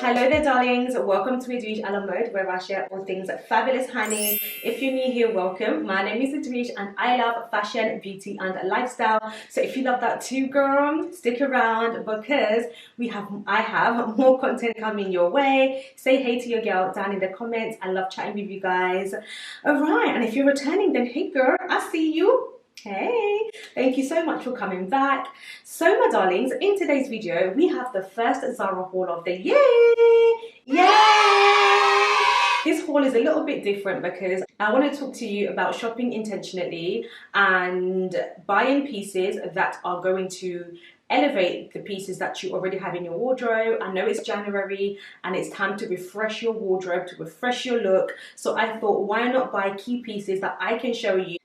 Hello there darlings, welcome to Edwigealamode where I share all things fabulous honey. If you're new here, welcome. My name is Edwige and I love fashion, beauty and lifestyle. So if you love that too girl, stick around because I have more content coming your way. Say hey to your girl down in the comments. I love chatting with you guys. Alright, and if you're returning then hey girl, I see you. Hey, thank you so much for coming back. So my darlings, in today's video we have the first Zara haul of the year. Yay! This haul is a little bit different because I want to talk to you about shopping intentionally and buying pieces that are going to elevate the pieces that you already have in your wardrobe. I know it's January and it's time to refresh your wardrobe, to refresh your look. So I thought, why not buy key pieces that I can show you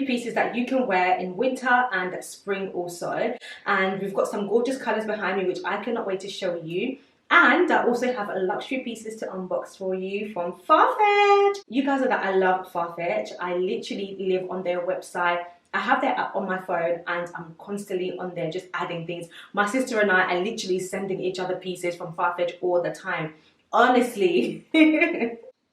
pieces that you can wear in winter and spring also. And we've got some gorgeous colors behind me, which I cannot wait to show you. And I also have a luxury pieces to unbox for you from Farfetch. You guys know that I love Farfetch. I literally live on their website. I have their app on my phone and I'm constantly on there just adding things. My sister and I are literally sending each other pieces from Farfetch all the time. Honestly.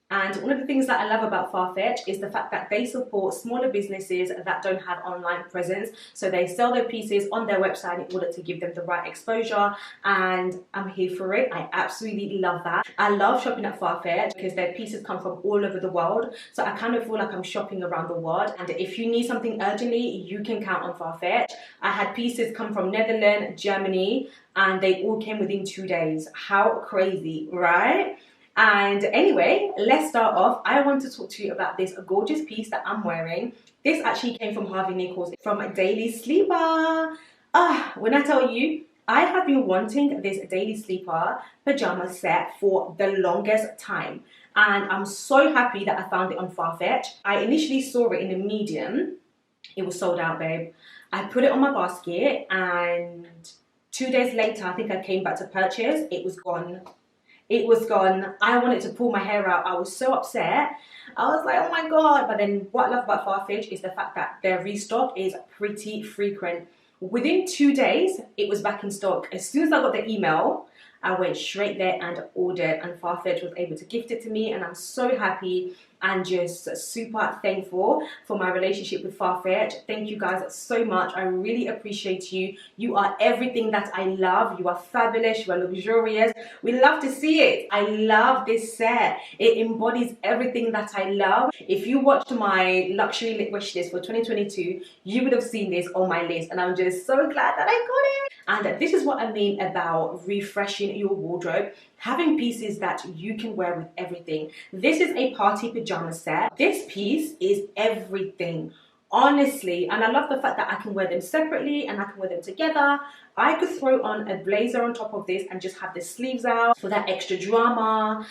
And one of the things that I love about Farfetch is the fact that they support smaller businesses that don't have online presence. So they sell their pieces on their website in order to give them the right exposure. And I'm here for it. I absolutely love that. I love shopping at Farfetch because their pieces come from all over the world. So I kind of feel like I'm shopping around the world. And if you need something urgently, you can count on Farfetch. I had pieces come from Netherlands, Germany, and they all came within 2 days. How crazy, right? And anyway, let's start off. I want to talk to you about this gorgeous piece that I'm wearing. This actually came from Harvey Nichols from Daily Sleeper. When I tell you, I have been wanting this Daily Sleeper pajama set for the longest time. And I'm so happy that I found it on Farfetch. I initially saw it in a medium. It was sold out, babe. I put it on my basket and 2 days later, I think I came back to purchase. It was gone. It was gone. I wanted to pull my hair out. I was so upset. I was like, oh my God. But then what I love about Farfetch is the fact that their restock is pretty frequent. Within 2 days, it was back in stock. As soon as I got the email, I went straight there and ordered, and Farfetch was able to gift it to me, and I'm so happy and just super thankful for my relationship with Farfetch. Thank you guys so much. I really appreciate you. You are everything that I love. You are fabulous. You are luxurious. We love to see it. I love this set. It embodies everything that I love. If you watched my luxury wish list for 2022, you would have seen this on my list, and I'm just so glad that I got it. And this is what I mean about refreshing your wardrobe, having pieces that you can wear with everything. This is a party pajama set. This piece is everything, honestly. And I love the fact that I can wear them separately and I can wear them together. I could throw on a blazer on top of this and just have the sleeves out for that extra drama.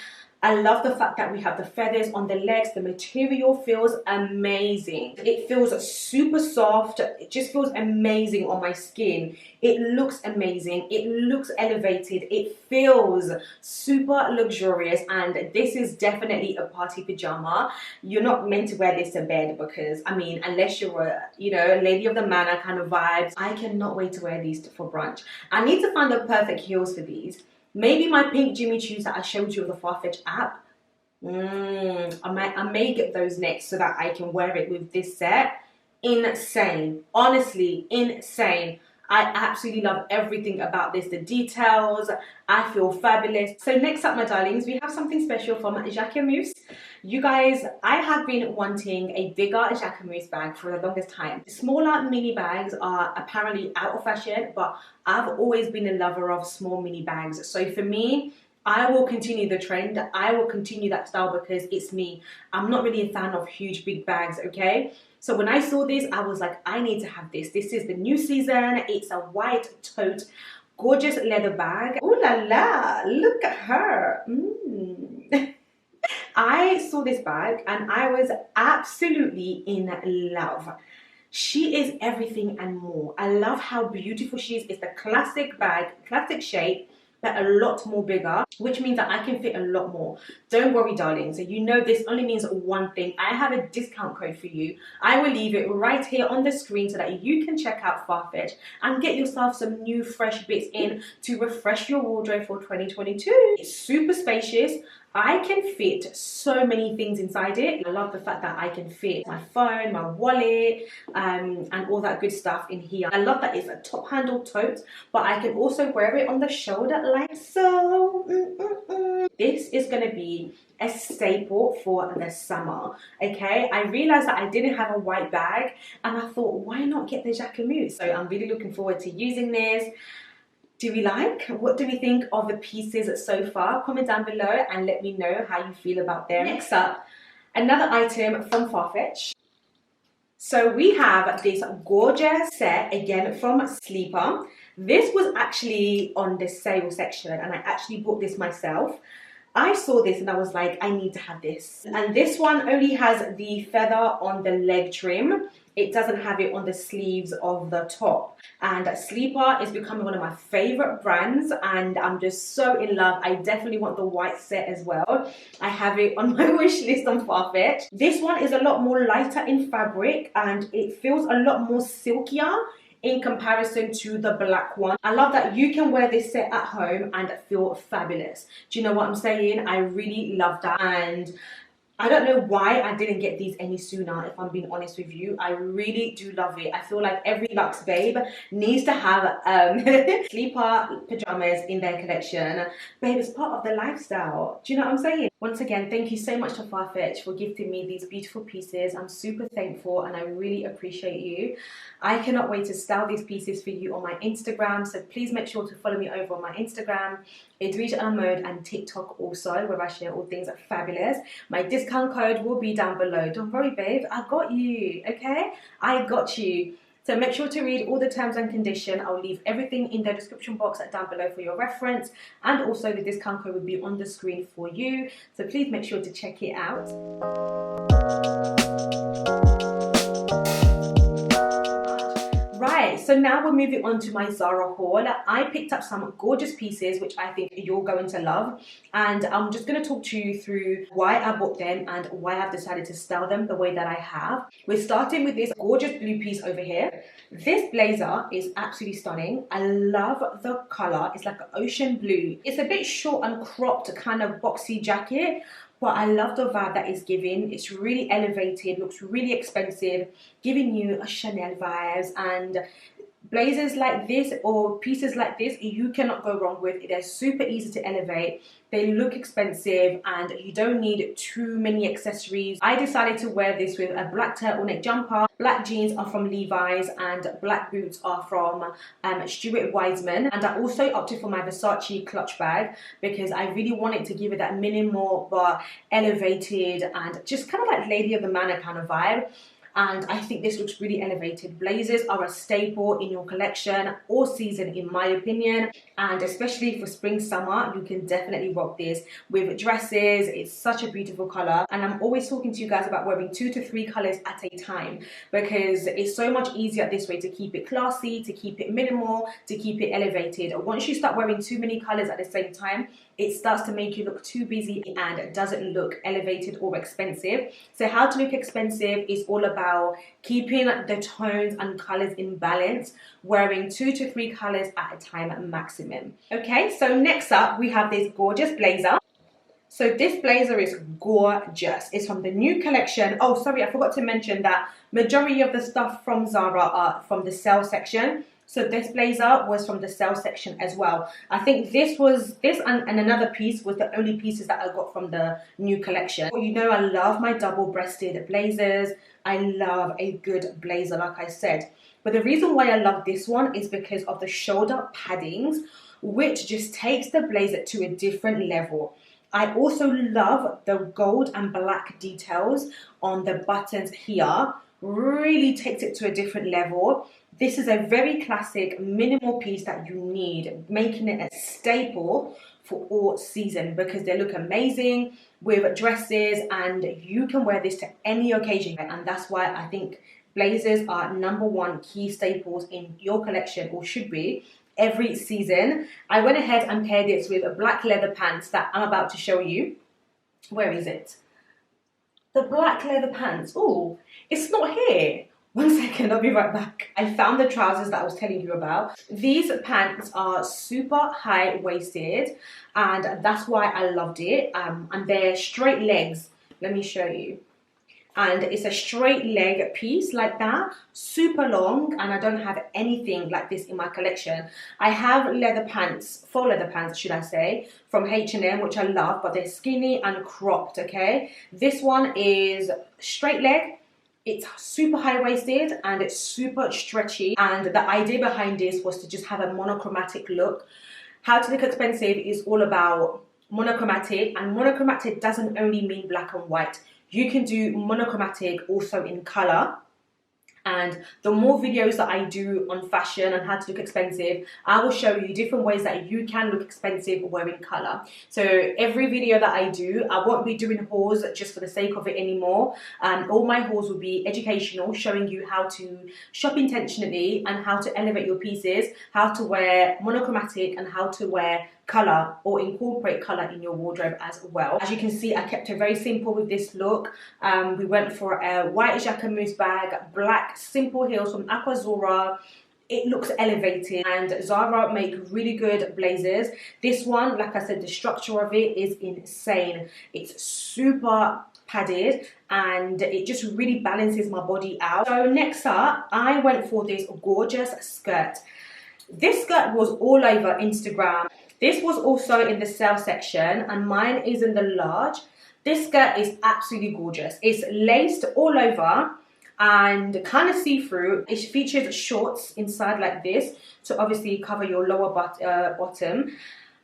I love the fact that we have the feathers on the legs. The material feels amazing. It feels super soft. It just feels amazing on my skin. It looks amazing. It looks elevated. It feels super luxurious. And this is definitely a party pajama. You're not meant to wear this to bed because, I mean, unless you're a lady of the manor kind of vibes. I cannot wait to wear these for brunch. I need to find the perfect heels for these. Maybe my pink Jimmy Choos that I showed you on the Farfetch app. I may get those next so that I can wear it with this set. Insane. Honestly, insane. I absolutely love everything about this. The details. I feel fabulous. So next up, my darlings, we have something special from Jacquemus. You guys, I have been wanting a bigger Jacquemus bag for the longest time. Smaller mini bags are apparently out of fashion, but I've always been a lover of small mini bags. So for me, I will continue the trend. I will continue that style because it's me. I'm not really a fan of huge big bags, okay? So when I saw this, I was like, I need to have this. This is the new season. It's a white tote, gorgeous leather bag. Ooh la la, look at her. I saw this bag and I was absolutely in love. She is everything and more. I love how beautiful she is. It's the classic bag, classic shape, but a lot more bigger, which means that I can fit a lot more. Don't worry, darling. So you know this only means one thing. I have a discount code for you. I will leave it right here on the screen so that you can check out Farfetch and get yourself some new fresh bits in to refresh your wardrobe for 2022. It's super spacious. I can fit so many things inside it. I love the fact that I can fit my phone, my wallet, and all that good stuff in here. I love that it's a top handle tote, but I can also wear it on the shoulder like so. This is gonna be a staple for the summer, okay? I realized that I didn't have a white bag and I thought, why not get the Jacquemus? So I'm really looking forward to using this. Do we like? What do we think of the pieces so far? Comment down below and let me know how you feel about them. Next up, another item from Farfetch. So we have this gorgeous set, again from Sleeper. This was actually on the sale section and I actually bought this myself. I saw this and I was like, I need to have this. And this one only has the feather on the leg trim. It doesn't have it on the sleeves of the top. And Sleeper is becoming one of my favorite brands and I'm just so in love. I definitely want the white set as well. I have it on my wish list on Farfetch. This one is a lot more lighter in fabric and it feels a lot more silkier in comparison to the black one. I love that you can wear this set at home and feel fabulous. Do you know what I'm saying? I really love that. And I don't know why I didn't get these any sooner, if I'm being honest with you. I really do love it. I feel like every luxe babe needs to have Sleeper pajamas in their collection. Babe, it's part of the lifestyle. Do you know what I'm saying? Once again, thank you so much to Farfetch for gifting me these beautiful pieces. I'm super thankful and I really appreciate you. I cannot wait to style these pieces for you on my Instagram. So please make sure to follow me over on my Instagram, Edwigealamode, and TikTok also, where I share all things fabulous. My discount code will be down below. Don't worry, babe. I got you, okay? I got you. So make sure to read all the terms and conditions. I'll leave everything in the description box down below for your reference. And also the discount code will be on the screen for you. So please make sure to check it out. Right, so now we're moving on to my Zara haul. I picked up some gorgeous pieces which I think you're going to love, and I'm just going to talk to you through why I bought them and why I've decided to style them the way that I have. We're starting with this gorgeous blue piece over here. This blazer is absolutely stunning. I love the color. It's like an ocean blue. It's a bit short and cropped kind of boxy jacket, but I love the vibe that it's giving. It's really elevated, looks really expensive, giving you a Chanel vibes. And blazers like this or pieces like this, you cannot go wrong with. They're super easy to elevate. They look expensive and you don't need too many accessories. I decided to wear this with a black turtleneck jumper. Black jeans are from Levi's and black boots are from Stuart Weitzman. And I also opted for my Versace clutch bag because I really wanted to give it that minimal but elevated and just kind of like Lady of the Manor kind of vibe. And I think this looks really elevated. Blazers are a staple in your collection all season, in my opinion. And especially for spring, summer, you can definitely rock this with dresses. It's such a beautiful color. And I'm always talking to you guys about wearing 2 to 3 colors at a time because it's so much easier this way to keep it classy, to keep it minimal, to keep it elevated. Once you start wearing too many colors at the same time, it starts to make you look too busy and it doesn't look elevated or expensive. So how to look expensive is all about keeping the tones and colors in balance, wearing 2 to 3 colors at a time maximum. Okay, so next up we have this gorgeous blazer. So this blazer is gorgeous. It's from the new collection. Oh, sorry, I forgot to mention that majority of the stuff from Zara are from the sale section. So this blazer was from the sale section as well. I think this and another piece was the only pieces that I got from the new collection. Well, you know I love my double-breasted blazers. I love a good blazer, like I said. But the reason why I love this one is because of the shoulder paddings, which just takes the blazer to a different level. I also love the gold and black details on the buttons here. Really takes it to a different level. This is a very classic minimal piece that you need, making it a staple for all season because they look amazing with dresses and you can wear this to any occasion. And that's why I think blazers are #1 key staples in your collection, or should be. every season. I went ahead and paired it with black leather pants that I'm about to show you. Where is it? The black leather pants. Oh, it's not here. 1 second, I'll be right back. I found the trousers that I was telling you about. These pants are super high-waisted, and that's why I loved it. And they're straight legs. Let me show you. And it's a straight leg piece like that, super long, and I don't have anything like this in my collection. I have leather pants, faux leather pants should I say, from H&M, which I love, but they're skinny and cropped, okay? This one is straight leg. It's super high-waisted and it's super stretchy, and the idea behind this was to just have a monochromatic look. How to Look Expensive is all about monochromatic, and monochromatic doesn't only mean black and white. You can do monochromatic also in color. And the more videos that I do on fashion and how to look expensive, I will show you different ways that you can look expensive wearing color. So every video that I do, I won't be doing hauls just for the sake of it anymore. All my hauls will be educational, showing you how to shop intentionally and how to elevate your pieces, how to wear monochromatic and how to wear color or incorporate color in your wardrobe as well. As you can see, I kept it very simple with this look. We went for a white jacquemus bag, black simple heels from Zara. It looks elevated, and Zara make really good blazers. This one, like I said, the structure of it is insane. It's super padded and it just really balances my body out. So next up, I went for this gorgeous skirt. This skirt was all over Instagram. This was also in the sale section, and mine is in the large. This skirt is absolutely gorgeous. It's laced all over and kind of see-through. It features shorts inside like this to obviously cover your lower bottom.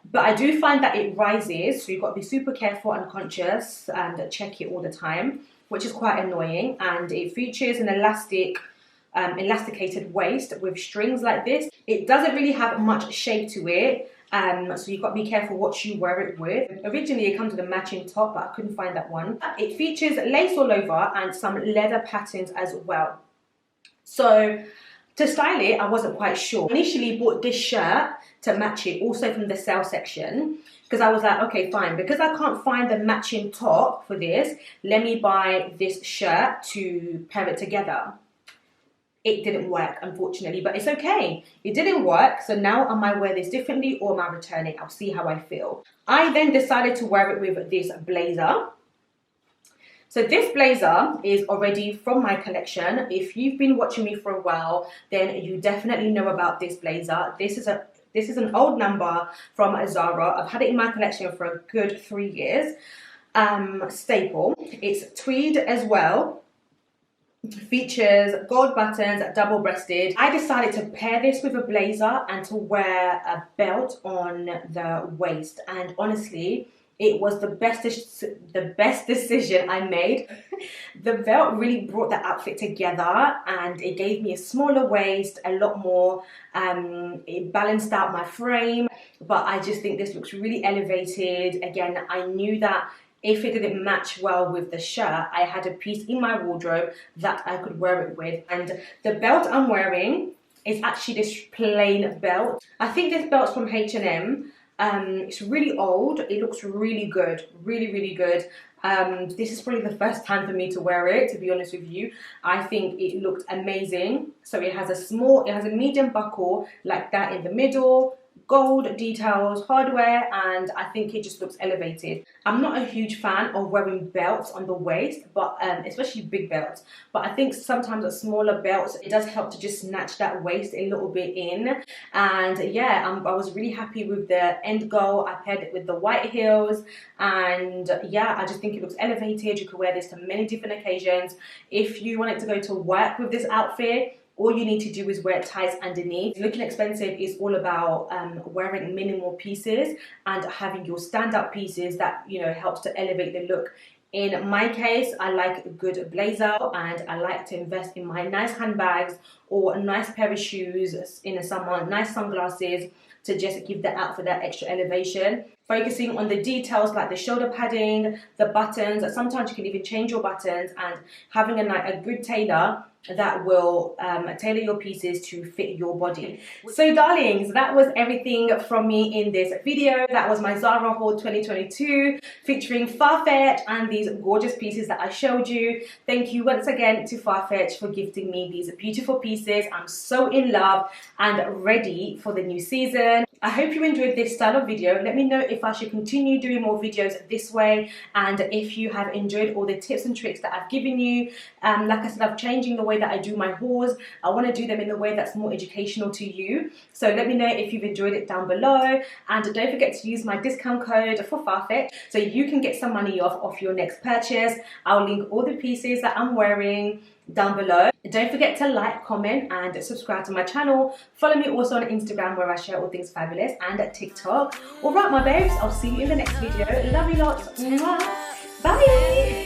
But I do find that it rises, so you've got to be super careful and conscious and check it all the time, which is quite annoying. And it features an elasticated waist with strings like this. It doesn't really have much shape to it. So you've got to be careful what you wear it with. Originally it comes with a matching top, but I couldn't find that one. It features lace all over and some leather patterns as well. So to style it, I wasn't quite sure. I initially bought this shirt to match it, also from the sale section, because I was like, okay, fine, because I can't find the matching top for this, let me buy this shirt to pair it together. It didn't work, unfortunately, but it's okay. It didn't work, so now I might wear this differently or am I returning? I'll see how I feel. I then decided to wear it with this blazer. So this blazer is already from my collection. If you've been watching me for a while, then you definitely know about this blazer. This is an old number from Zara. I've had it in my collection for a good 3 years. Staple. It's tweed as well. Features gold buttons, double-breasted. I decided to pair this with a blazer and to wear a belt on the waist, and honestly it was the best decision I made. The belt really brought the outfit together and it gave me a smaller waist, a lot more, it balanced out my frame, but I just think this looks really elevated. Again, I knew that if it didn't match well with the shirt, I had a piece in my wardrobe that I could wear it with. And the belt I'm wearing is actually this plain belt. I think this belt's from H&M. It's really old. It looks really good, really good. This is probably the first time for me to wear it, to be honest with you. I think it looked amazing. So it has a medium buckle like that in the middle, gold details, hardware, and I think it just looks elevated. I'm not a huge fan of wearing belts on the waist, but especially big belts, but I think sometimes at smaller belts it does help to just snatch that waist a little bit in. And yeah, I was really happy with the end goal. I paired it with the white heels, and yeah, I just think it looks elevated. You could wear this to many different occasions. If you wanted to go to work with this outfit, all you need to do is wear ties underneath. Looking expensive is all about wearing minimal pieces and having your stand-up pieces that, you know, helps to elevate the look. In my case, I like a good blazer and I like to invest in my nice handbags or a nice pair of shoes in the summer, nice sunglasses to just give the outfit that extra elevation. Focusing on the details like the shoulder padding, the buttons. Sometimes you can even change your buttons, and having a good tailor that will tailor your pieces to fit your body. So darlings, that was everything from me in this video. That was my Zara Hall 2022 featuring Farfetch and these gorgeous pieces that I showed you. Thank you once again to Farfetch for gifting me these beautiful pieces. I'm so in love and ready for the new season. I hope you enjoyed this style of video. Let me know if I should continue doing more videos this way, and if you have enjoyed all the tips and tricks that I've given you. Like I said, I'm changing the way that I do my hauls. I want to do them in a way that's more educational to you. So let me know if you've enjoyed it down below, and don't forget to use my discount code for Farfetch so you can get some money off your next purchase. I'll link all the pieces that I'm wearing down below. Don't forget to like, comment and subscribe to my channel. Follow me also on Instagram where I share all things fabulous, and at TikTok. Alright my babes, I'll see you in the next video. Love you lots. Mwah. Bye.